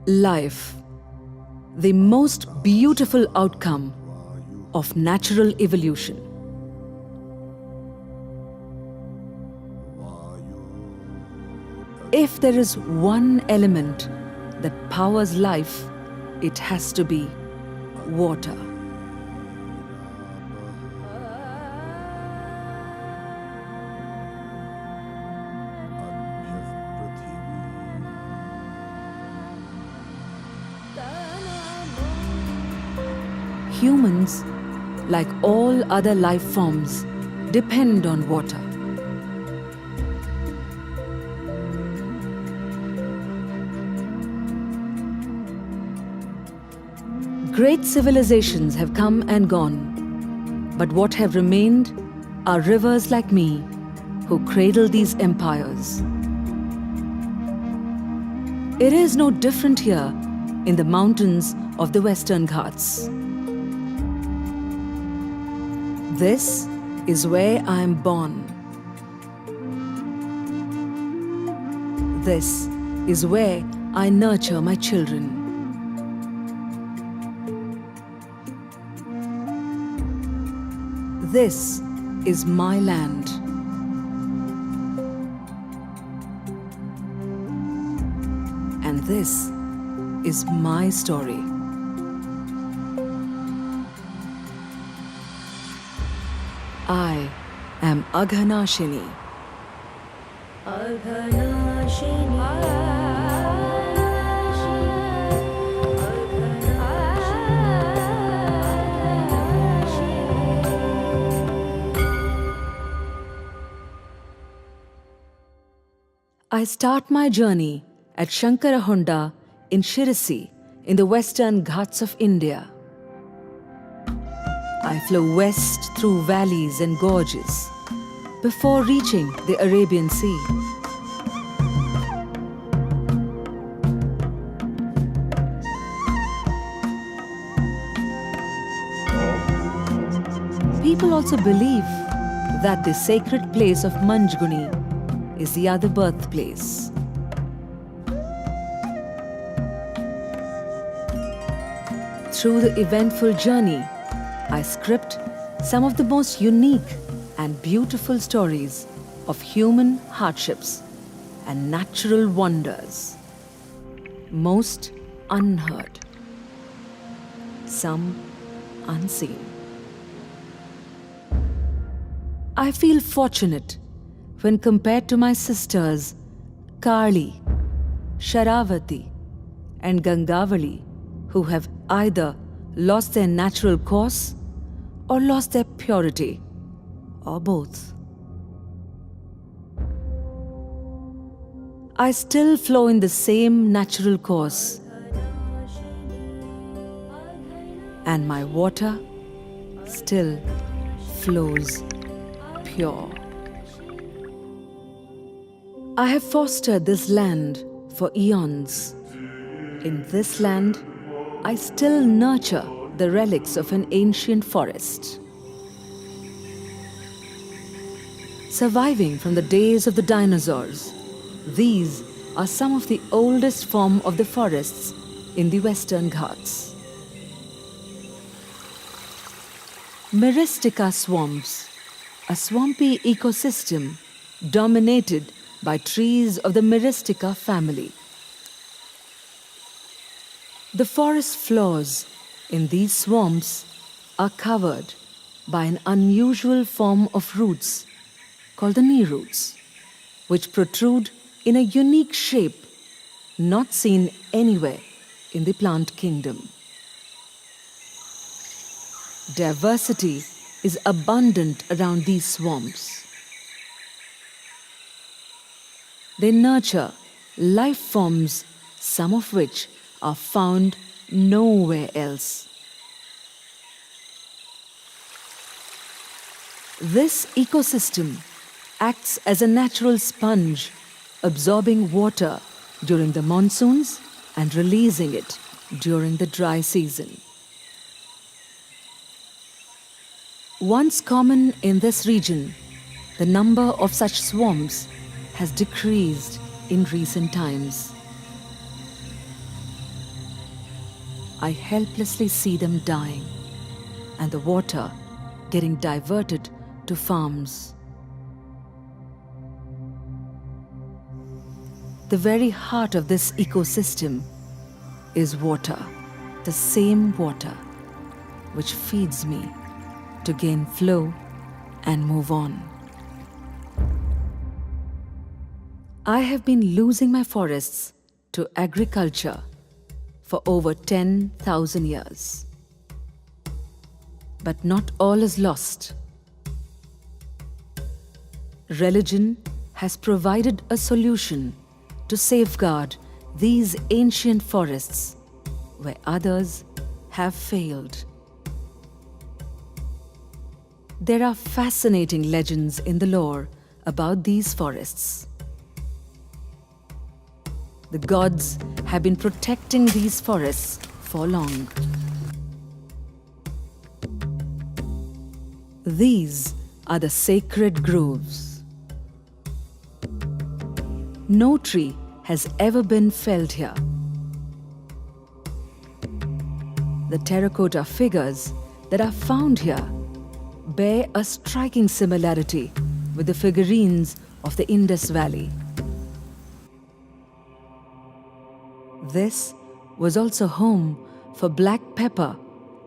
Life, the most beautiful outcome of natural evolution. If there is one element that powers life, it has to be water. Humans, like all other life forms, depend on water. Great civilizations have come and gone, but what have remained are rivers like me who cradle these empires. It is no different here in the mountains of the Western Ghats. This is where I am born. This is where I nurture my children. This is my land. And this is my story. I am Aghanashini. I start my journey at Shankarahonda in Shirsi in the Western Ghats of India. I flow west through valleys and gorges before reaching the Arabian Sea. People also believe that the sacred place of Manjguni is the other birthplace. Through the eventful journey, I script some of the most unique and beautiful stories of human hardships and natural wonders, most unheard, some unseen. I feel fortunate when compared to my sisters Kali, Sharavati and Gangavali, who have either lost their natural course or lost their purity, or both. I still flow in the same natural course, and my water still flows pure. I have fostered this land for eons. In this land, I still nurture the relics of an ancient forest. Surviving from the days of the dinosaurs, these are some of the oldest form of the forests in the Western Ghats. Myristica swamps, a swampy ecosystem dominated by trees of the Myristica family. The forest floors in these swamps are covered by an unusual form of roots called the knee roots, which protrude in a unique shape not seen anywhere in the plant kingdom. Diversity is abundant around these swamps. They nurture life forms, some of which are found nowhere else. This ecosystem acts as a natural sponge, absorbing water during the monsoons and releasing it during the dry season. Once common in this region, the number of such swamps has decreased in recent times. I helplessly see them dying and the water getting diverted to farms. The very heart of this ecosystem is water, the same water which feeds me to gain flow and move on. I have been losing my forests to agriculture for over 10,000 years. But not all is lost. Religion has provided a solution to safeguard these ancient forests where others have failed. There are fascinating legends in the lore about these forests. The gods have been protecting these forests for long. These are the sacred groves. No tree has ever been felled here. The terracotta figures that are found here bear a striking similarity with the figurines of the Indus Valley. This was also home for black pepper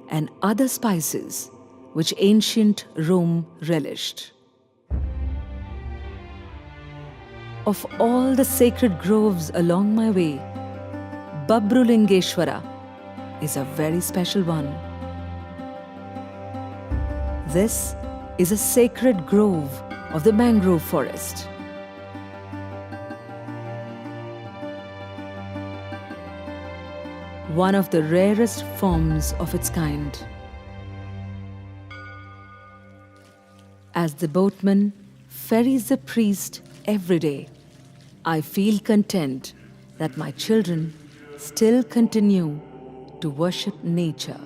and other spices which ancient Rome relished. Of all the sacred groves along my way, Babrulingeshwara is a very special one. This is a sacred grove of the mangrove forest. One of the rarest forms of its kind. As the boatman ferries the priest every day, I feel content that my children still continue to worship nature,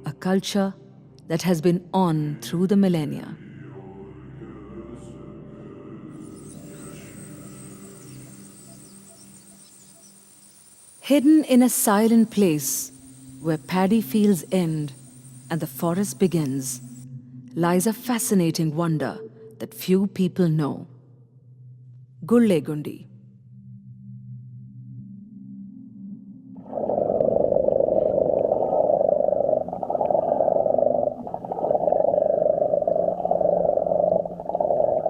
a culture that has been on through the millennia. Hidden in a silent place where paddy fields end and the forest begins, lies a fascinating wonder that few people know. Gullegundi.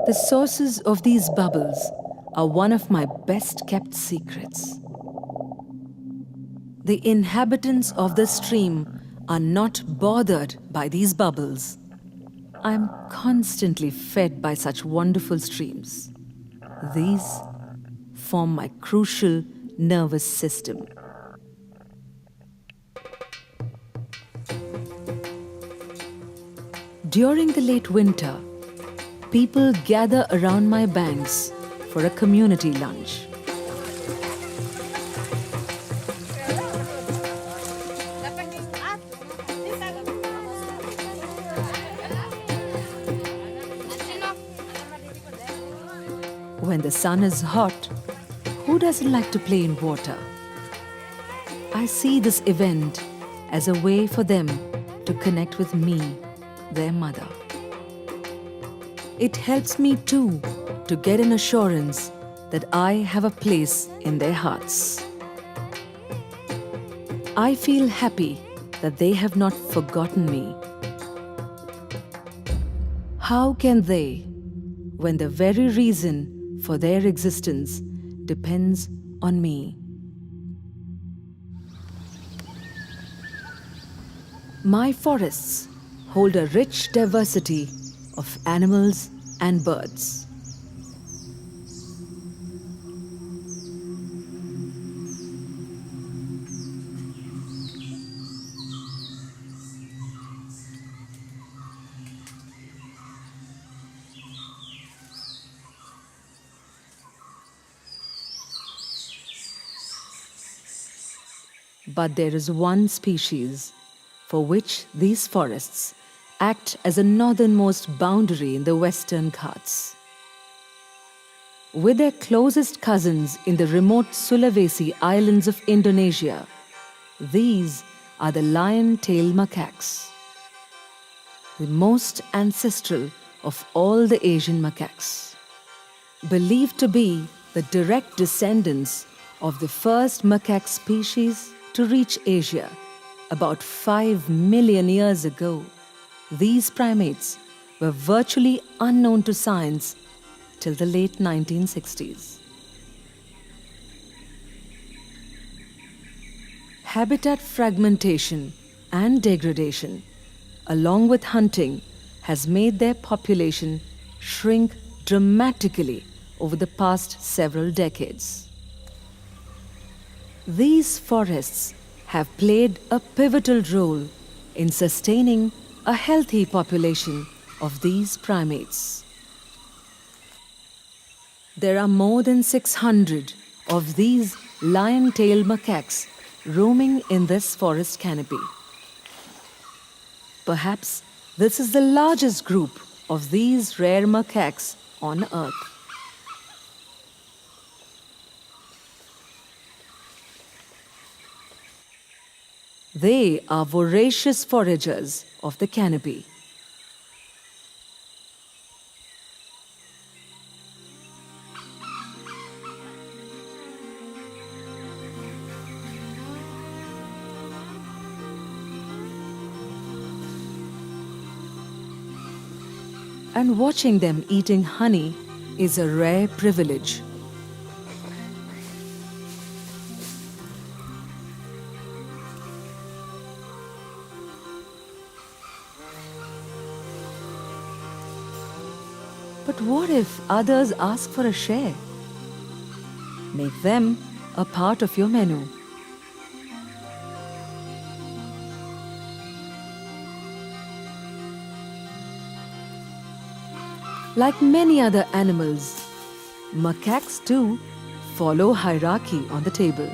The sources of these bubbles are one of my best kept secrets. The inhabitants of the stream are not bothered by these bubbles. I am constantly fed by such wonderful streams. These form my crucial nervous system. During the late winter, people gather around my banks for a community lunch. When the sun is hot, who doesn't like to play in water? I see this event as a way for them to connect with me, their mother. It helps me too to get an assurance that I have a place in their hearts. I feel happy that they have not forgotten me. How can they, when the very reason for their existence depends on me? My forests hold a rich diversity of animals and birds. But there is one species for which these forests act as a northernmost boundary in the Western Ghats. With their closest cousins in the remote Sulawesi islands of Indonesia, These are the lion-tailed macaques, the most ancestral of all the Asian macaques. Believed to be the direct descendants of the first macaque species to reach Asia about 5 million years ago, these primates were virtually unknown to science till the late 1960s. Habitat fragmentation and degradation, along with hunting, has made their population shrink dramatically over the past several decades. These forests have played a pivotal role in sustaining a healthy population of these primates. There are more than 600 of these lion-tailed macaques roaming in this forest canopy. Perhaps this is the largest group of these rare macaques on Earth. They are voracious foragers of the canopy. And watching them eating honey is a rare privilege. But what if others ask for a share? Make them a part of your menu. Like many other animals, macaques too follow hierarchy on the table.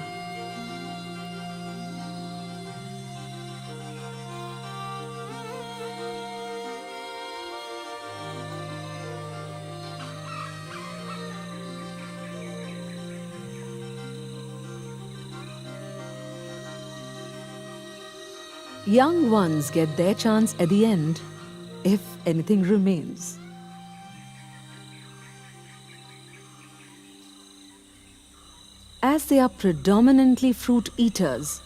Young ones get their chance at the end, if anything remains. As they are predominantly fruit eaters,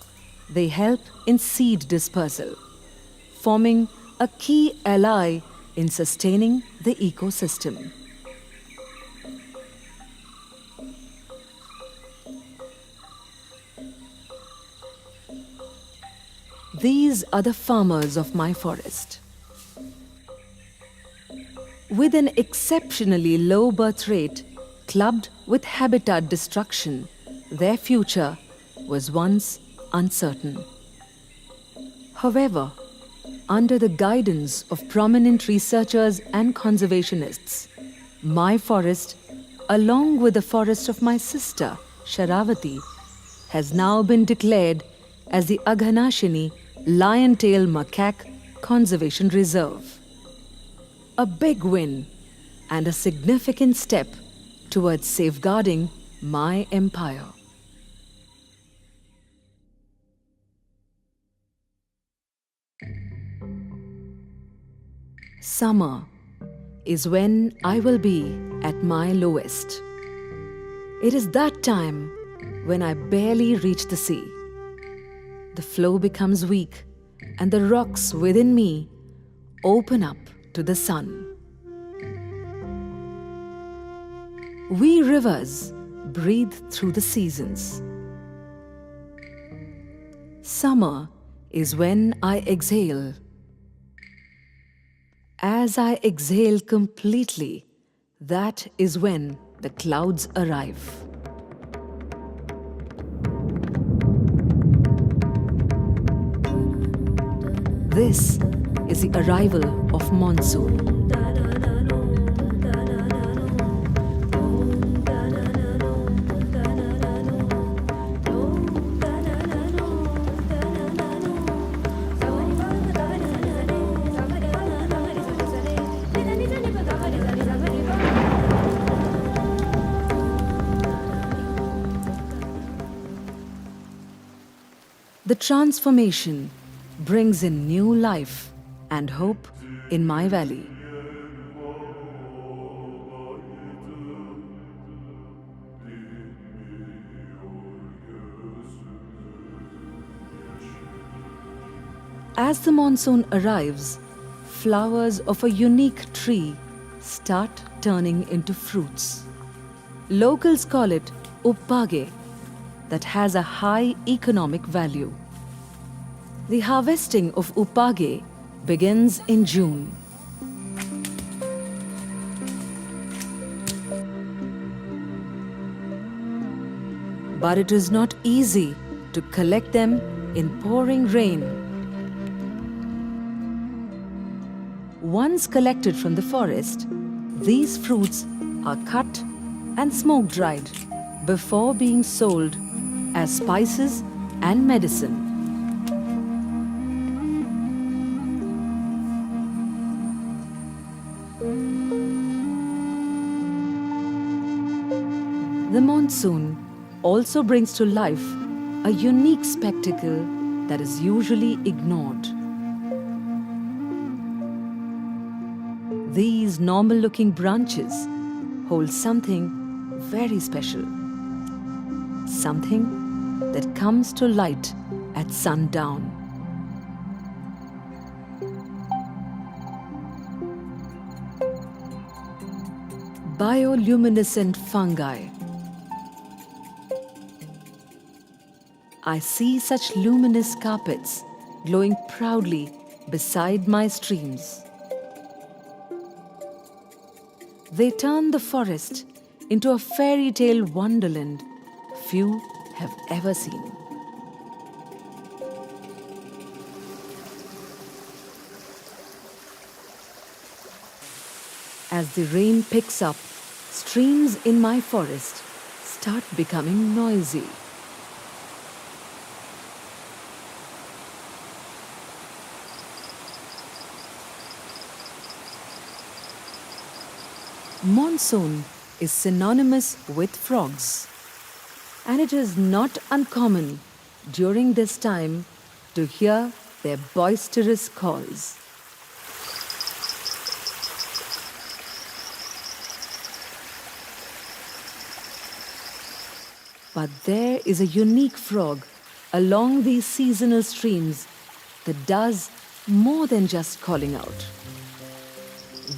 they help in seed dispersal, forming a key ally in sustaining the ecosystem. These are the farmers of my forest. With an exceptionally low birth rate, clubbed with habitat destruction, their future was once uncertain. However, under the guidance of prominent researchers and conservationists, my forest, along with the forest of my sister, Sharavati, has now been declared as the Aghanashini Lion-Tailed Macaque Conservation Reserve. A big win and a significant step towards safeguarding my empire. Summer is when I will be at my lowest. It is that time when I barely reach the sea. The flow becomes weak and the rocks within me open up to the sun. We rivers breathe through the seasons. Summer is when I exhale. As I exhale completely, that is when the clouds arrive. This is the arrival of monsoon. The transformation brings in new life and hope in my valley. As the monsoon arrives, flowers of a unique tree start turning into fruits. Locals call it uppage, that has a high economic value. The harvesting of uppage begins in June. But it is not easy to collect them in pouring rain. Once collected from the forest, these fruits are cut and smoke dried before being sold as spices and medicine. The monsoon also brings to life a unique spectacle that is usually ignored. These normal-looking branches hold something very special. Something that comes to light at sundown. Bioluminescent fungi. I see such luminous carpets glowing proudly beside my streams. They turn the forest into a fairy tale wonderland few have ever seen. As the rain picks up, streams in my forest start becoming noisy. Monsoon is synonymous with frogs, and it is not uncommon during this time to hear their boisterous calls. But there is a unique frog along these seasonal streams that does more than just calling out.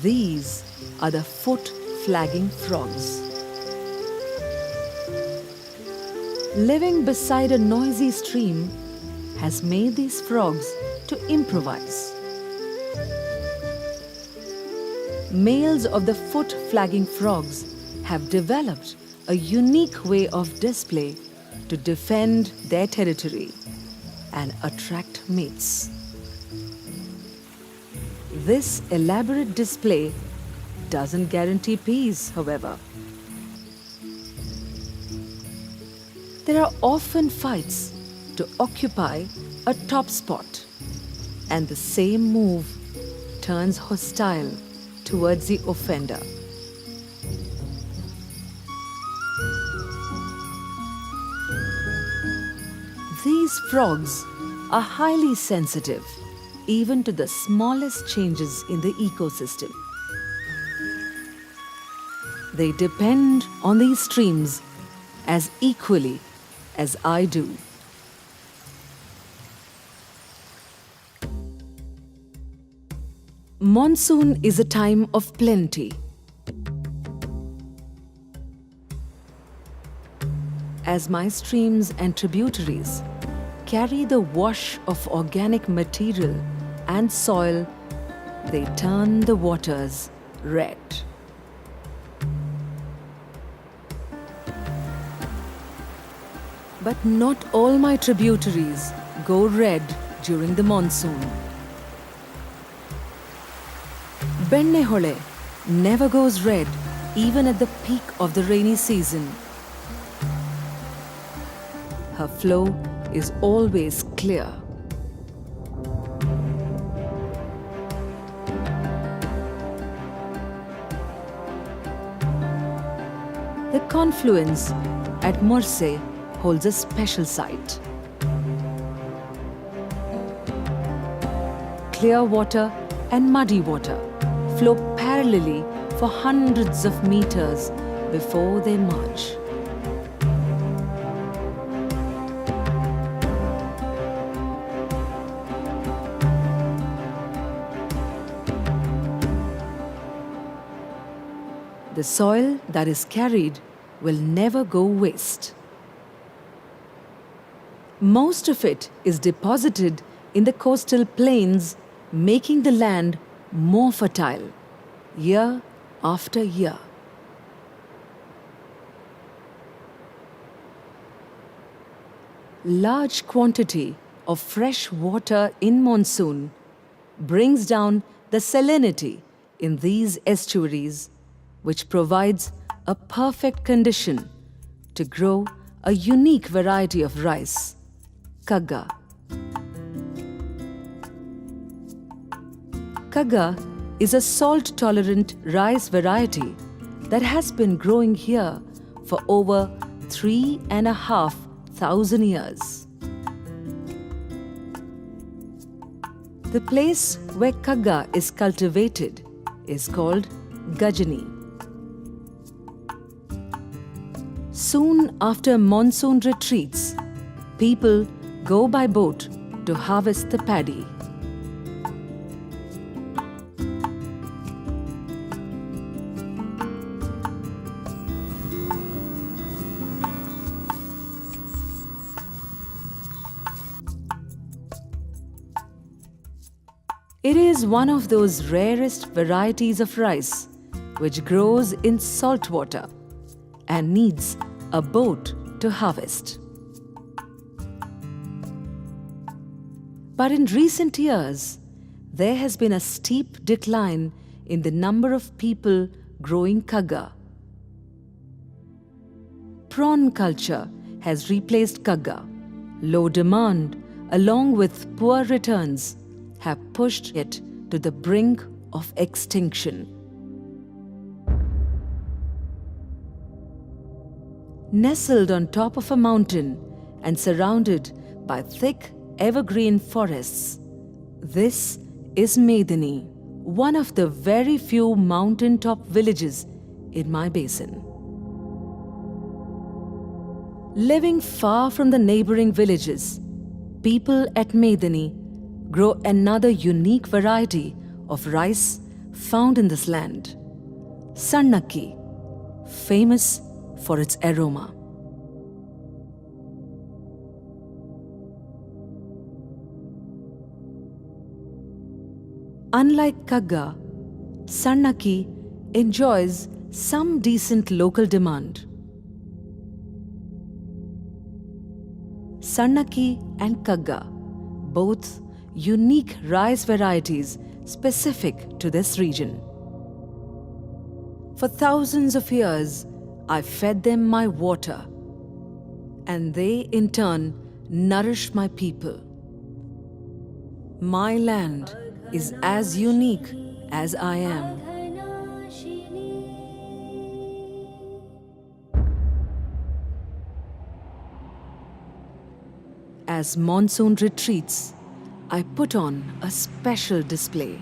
These are the foot-flagging frogs. Living beside a noisy stream has made these frogs to improvise. Males of the foot-flagging frogs have developed a unique way of display to defend their territory and attract mates. This elaborate display doesn't guarantee peace, however. There are often fights to occupy a top spot, and the same move turns hostile towards the offender. These frogs are highly sensitive even to the smallest changes in the ecosystem. They depend on these streams as equally as I do. Monsoon is a time of plenty. As my streams and tributaries carry the wash of organic material and soil, they turn the waters red. But not all my tributaries go red during the monsoon. Bennehole never goes red even at the peak of the rainy season. Her flow is always clear. The confluence at Morse holds a special site. clear water and muddy water flow parallelly for hundreds of meters before they merge. The soil that is carried will never go waste. Most of it is deposited in the coastal plains, making the land more fertile year after year. Large quantity of fresh water in monsoon brings down the salinity in these estuaries, which provides a perfect condition to grow a unique variety of rice, Kagga. Kagga is a salt-tolerant rice variety that has been growing here for over 3,500 years. The place where Kagga is cultivated is called Gajani. Soon after monsoon retreats, people go by boat to harvest the paddy. It is one of those rarest varieties of rice which grows in salt water and needs a boat to harvest. But in recent years, there has been a steep decline in the number of people growing Kagga. Prawn culture has replaced Kagga. Low demand, along with poor returns, have pushed it to the brink of extinction. Nestled on top of a mountain and surrounded by thick evergreen forests, this is Medani, one of the very few mountaintop villages in my basin. Living far from the neighboring villages, people at Medani grow another unique variety of rice found in this land, Sannakki, famous for its aroma. Unlike Kagga, Sannakki enjoys some decent local demand. Sannakki and Kagga, both unique rice varieties specific to this region. For thousands of years, I fed them my water, and they in turn nourished my people. My land is as unique as I am. As monsoon retreats, I put on a special display.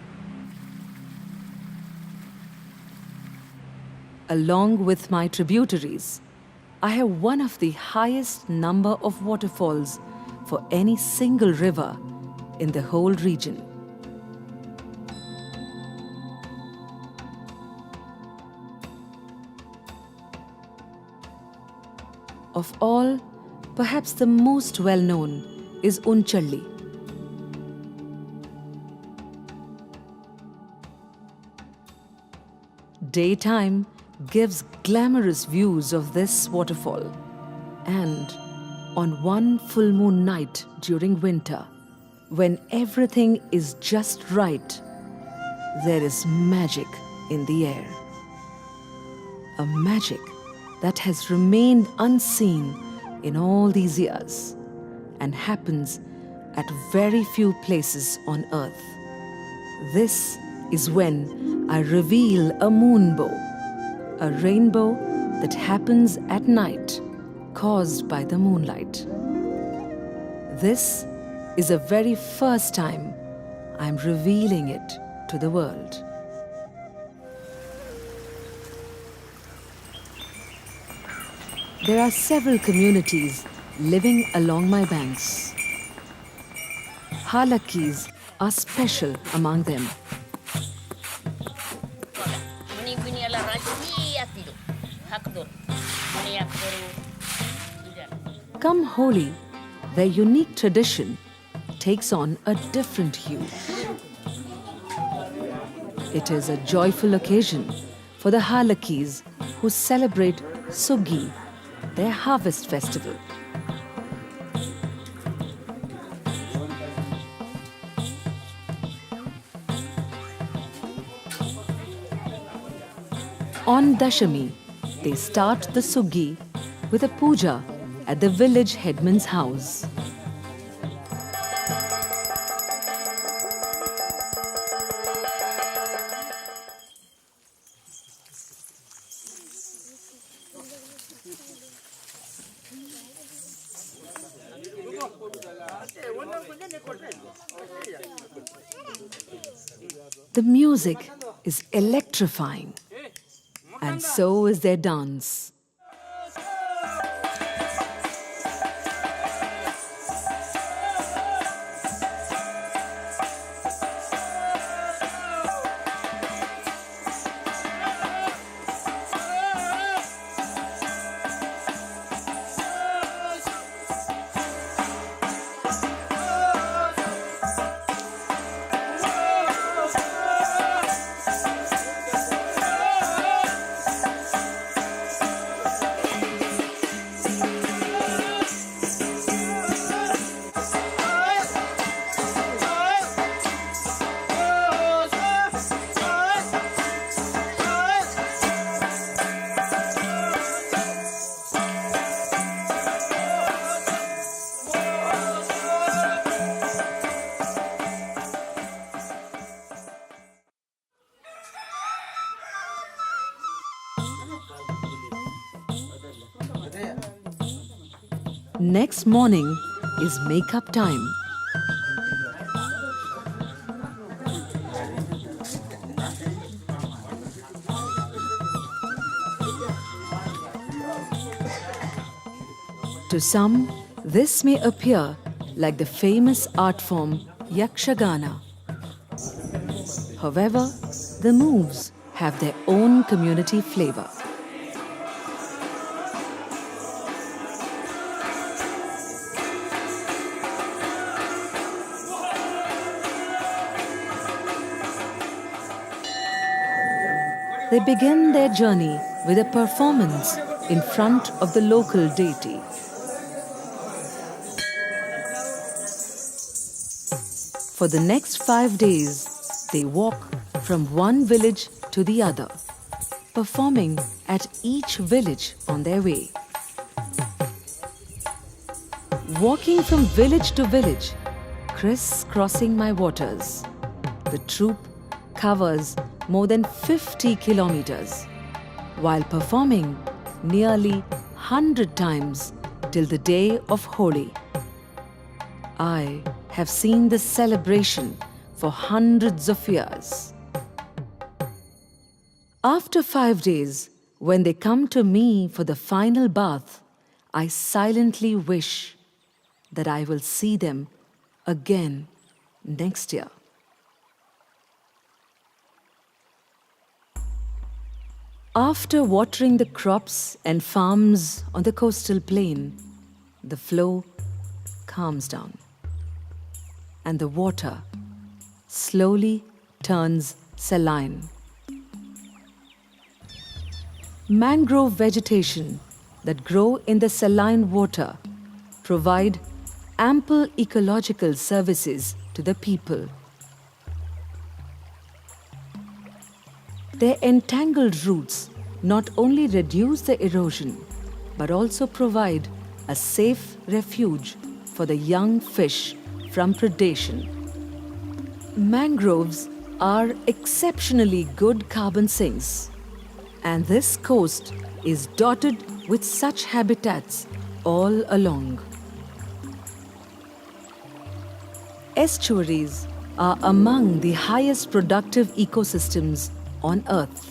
Along with my tributaries, I have one of the highest number of waterfalls for any single river in the whole region. Of all, perhaps the most well-known is Unchalli. Daytime gives glamorous views of this waterfall, and on one full moon night during winter, when everything is just right, there is magic in the air. A magic that has remained unseen in all these years and happens at very few places on earth. This is when I reveal a moonbow, a rainbow that happens at night caused by the moonlight. This is the very first time I'm revealing it to the world. There are several communities living along my banks. Halakis are special among them. Come Holi, their unique tradition takes on a different hue. It is a joyful occasion for the Halakis who celebrate Sugi, their harvest festival. On Dashami, they start the Sugi with a puja at the village headman's house. The music is electrifying, and so is their dance. Next morning is makeup time. To some, this may appear like the famous art form Yakshagana. However, the moves have their own community flavor. They begin their journey with a performance in front of the local deity. For the next 5 days, they walk from one village to the other, performing at each village on their way. Walking from village to village, crisscrossing my waters, the troupe covers more than 50 kilometers, while performing nearly 100 times till the day of Holi. I have seen this celebration for hundreds of years. After 5 days, when they come to me for the final bath, I silently wish that I will see them again next year. After watering the crops and farms on the coastal plain, the flow calms down, and the water slowly turns saline. Mangrove vegetation that grow in the saline water provide ample ecological services to the people. Their entangled roots not only reduce the erosion, but also provide a safe refuge for the young fish from predation. Mangroves are exceptionally good carbon sinks, and this coast is dotted with such habitats all along. Estuaries are among the highest productive ecosystems on Earth.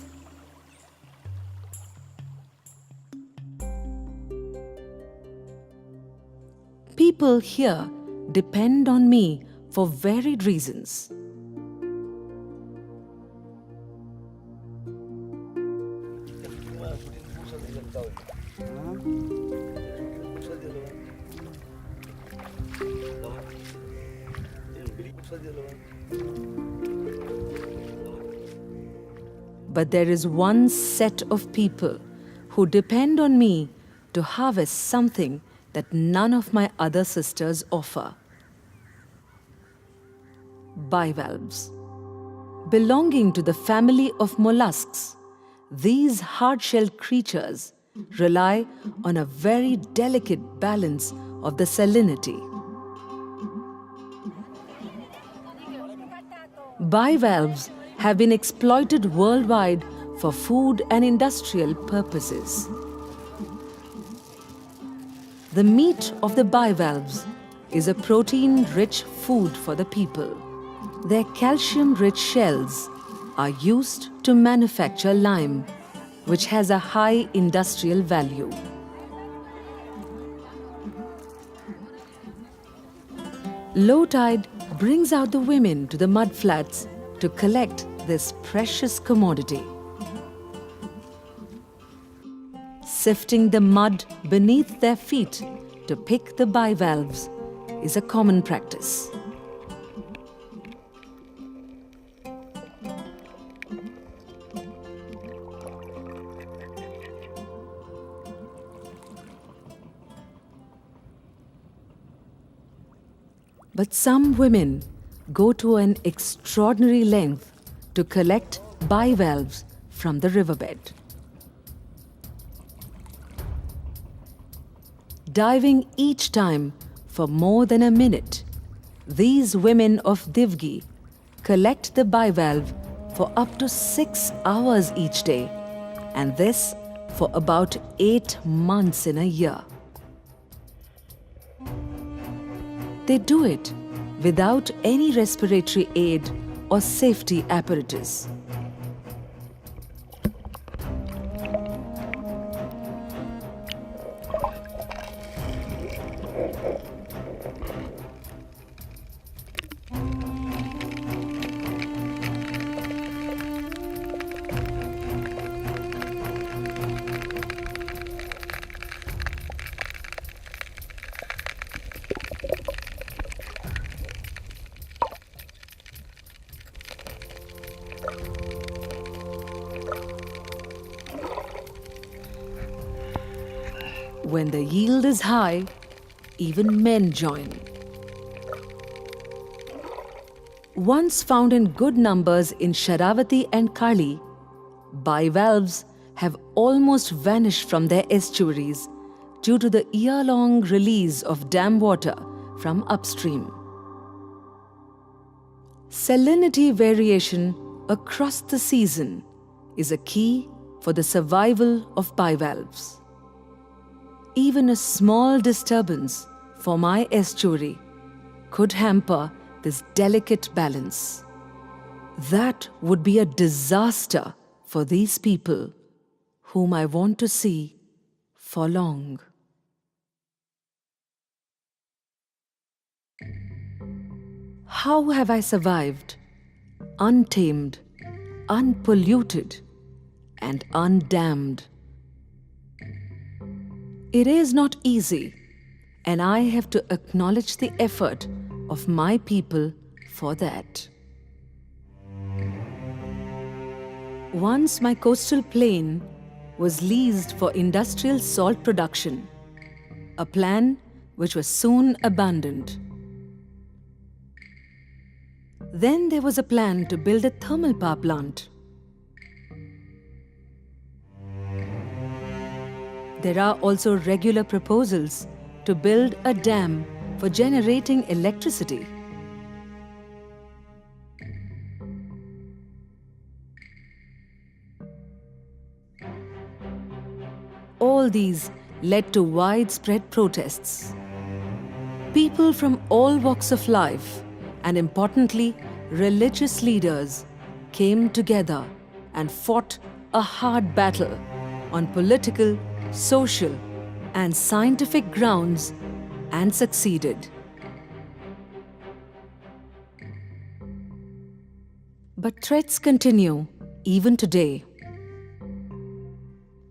People here depend on me for varied reasons. But there is one set of people who depend on me to harvest something that none of my other sisters offer. Bivalves. Belonging to the family of mollusks, these hard-shelled creatures rely on a very delicate balance of the salinity. Bivalves have been exploited worldwide for food and industrial purposes. The meat of the bivalves is a protein-rich food for the people. Their calcium-rich shells are used to manufacture lime, which has a high industrial value. Low tide brings out the women to the mudflats to collect this precious commodity. Sifting the mud beneath their feet to pick the bivalves is a common practice. But some women go to an extraordinary length to collect bivalves from the riverbed. Diving each time for more than a minute, these women of Divgi collect the bivalve for up to 6 hours each day, and this for about 8 months in a year. They do it without any respiratory aid or safety apparatus. When the yield is high, even men join. Once found in good numbers in Sharavati and Kali, bivalves have almost vanished from their estuaries due to the year-long release of dam water from upstream. Salinity variation across the season is a key for the survival of bivalves. Even a small disturbance for my estuary could hamper this delicate balance. That would be a disaster for these people whom I want to see for long. How have I survived, untamed, unpolluted, and undammed? It is not easy, and I have to acknowledge the effort of my people for that. Once my coastal plain was leased for industrial salt production, a plan which was soon abandoned. Then there was a plan to build a thermal power plant. There are also regular proposals to build a dam for generating electricity. All these led to widespread protests. People from all walks of life, and importantly, religious leaders came together and fought a hard battle on political, social, and scientific grounds and succeeded. But threats continue even today.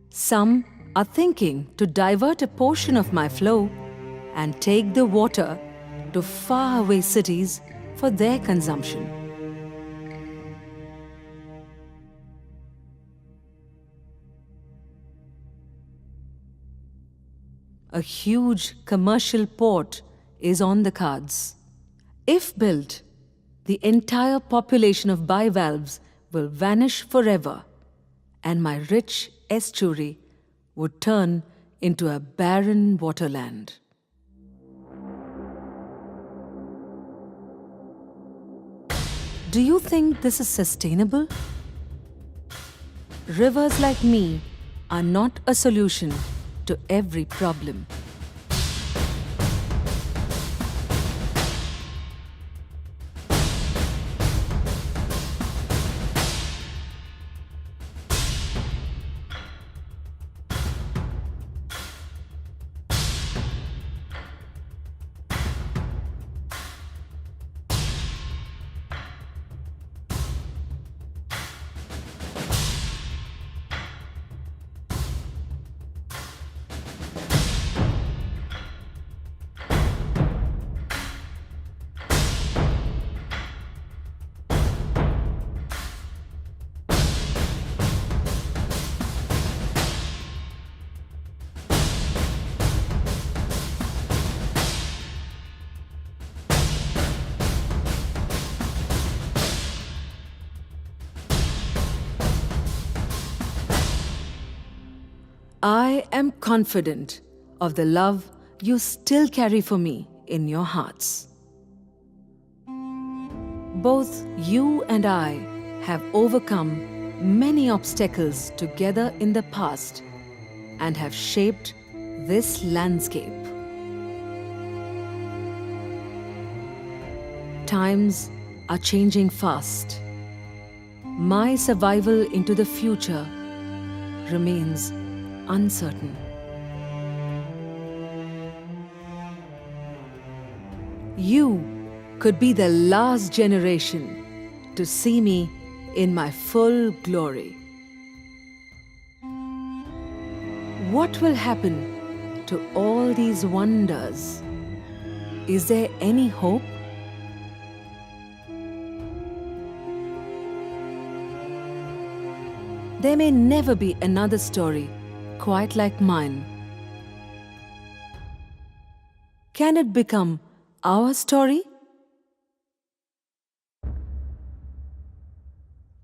Some are thinking to divert a portion of my flow and take the water to faraway cities for their consumption. A huge commercial port is on the cards. If built, the entire population of bivalves will vanish forever, and my rich estuary would turn into a barren waterland. Do you think this is sustainable? Rivers like me are not a solution to every problem. I am confident of the love you still carry for me in your hearts. Both you and I have overcome many obstacles together in the past and have shaped this landscape. Times are changing fast. My survival into the future remains uncertain. You could be the last generation to see me in my full glory. What will happen to all these wonders? Is there any hope? There may never be another story quite like mine. Can it become our story?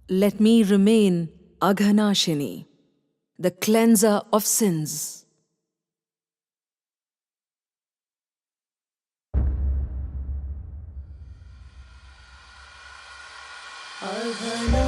Let me remain Aghanashini, the cleanser of sins. Aghanashini.